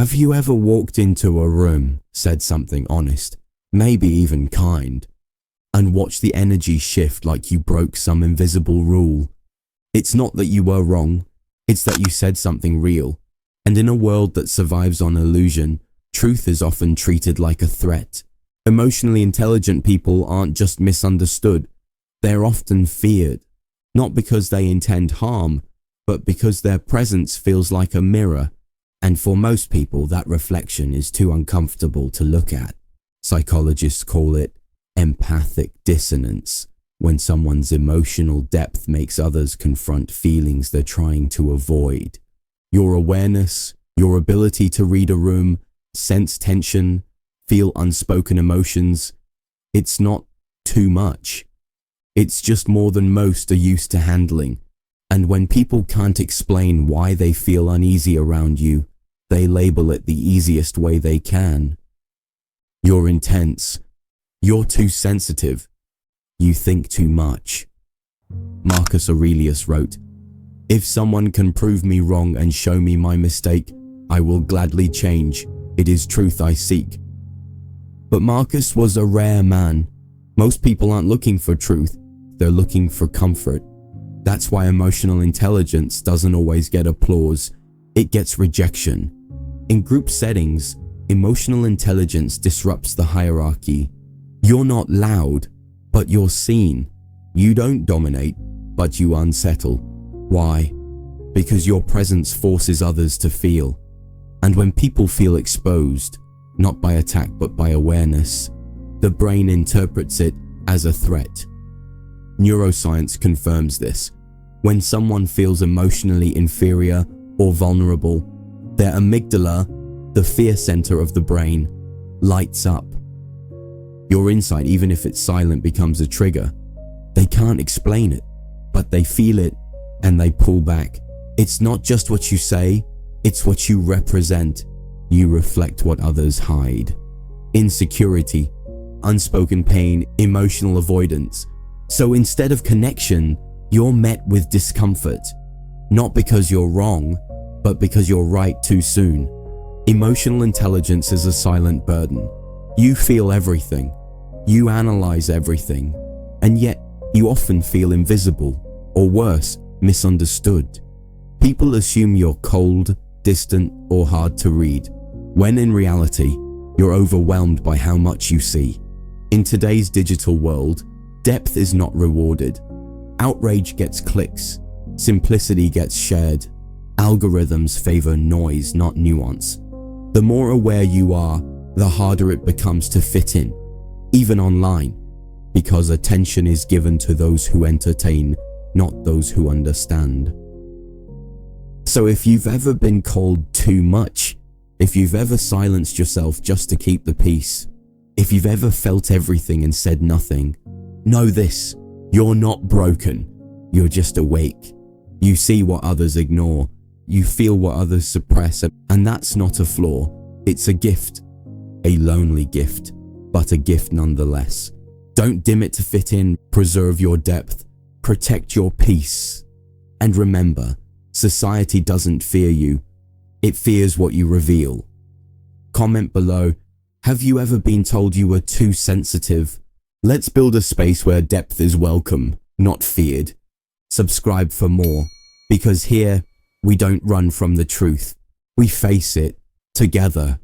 Have you ever walked into a room, said something honest, maybe even kind, and watched the energy shift like you broke some invisible rule? It's not that you were wrong, it's that you said something real. And in a world that survives on illusion, truth is often treated like a threat. Emotionally intelligent people aren't just misunderstood, they're often feared, not because they intend harm, but because their presence feels like a mirror. And for most people, that reflection is too uncomfortable to look at. Psychologists call it empathic dissonance, when someone's emotional depth makes others confront feelings they're trying to avoid. Your awareness, your ability to read a room, sense tension, feel unspoken emotions, it's not too much. It's just more than most are used to handling. And when people can't explain why they feel uneasy around you, they label it the easiest way they can. You're intense. You're too sensitive. You think too much. Marcus Aurelius wrote, "If someone can prove me wrong and show me my mistake, I will gladly change. It is truth I seek." But Marcus was a rare man. Most people aren't looking for truth, they're looking for comfort. That's why emotional intelligence doesn't always get applause, it gets rejection. In group settings, emotional intelligence disrupts the hierarchy. You're not loud, but you're seen. You don't dominate, but you unsettle. Why? Because your presence forces others to feel. And when people feel exposed, not by attack but by awareness, the brain interprets it as a threat. Neuroscience confirms this. When someone feels emotionally inferior or vulnerable, their amygdala, the fear center of the brain, lights up. Your insight, even if it's silent, becomes a trigger. They can't explain it, but they feel it and they pull back. It's not just what you say, it's what you represent. You reflect what others hide. Insecurity, unspoken pain, emotional avoidance. So instead of connection, you're met with discomfort. Not because you're wrong, but because you're right too soon. Emotional intelligence is a silent burden. You feel everything. You analyze everything. And yet, you often feel invisible, or worse, misunderstood. People assume you're cold, distant, or hard to read, when in reality, you're overwhelmed by how much you see. In today's digital world, depth is not rewarded. Outrage gets clicks. Simplicity gets shared. Algorithms favor noise, not nuance. The more aware you are, the harder it becomes to fit in, even online, because attention is given to those who entertain, not those who understand. So if you've ever been called too much, if you've ever silenced yourself just to keep the peace, if you've ever felt everything and said nothing, know this: you're not broken, you're just awake. You see what others ignore, you feel what others suppress, and that's not a flaw, it's a gift. A lonely gift, but a gift nonetheless. Don't dim it to fit in, preserve your depth, protect your peace. And remember, society doesn't fear you, it fears what you reveal. Comment below, have you ever been told you were too sensitive? Let's build a space where depth is welcome, not feared. Subscribe for more, because here, we don't run from the truth, we face it together.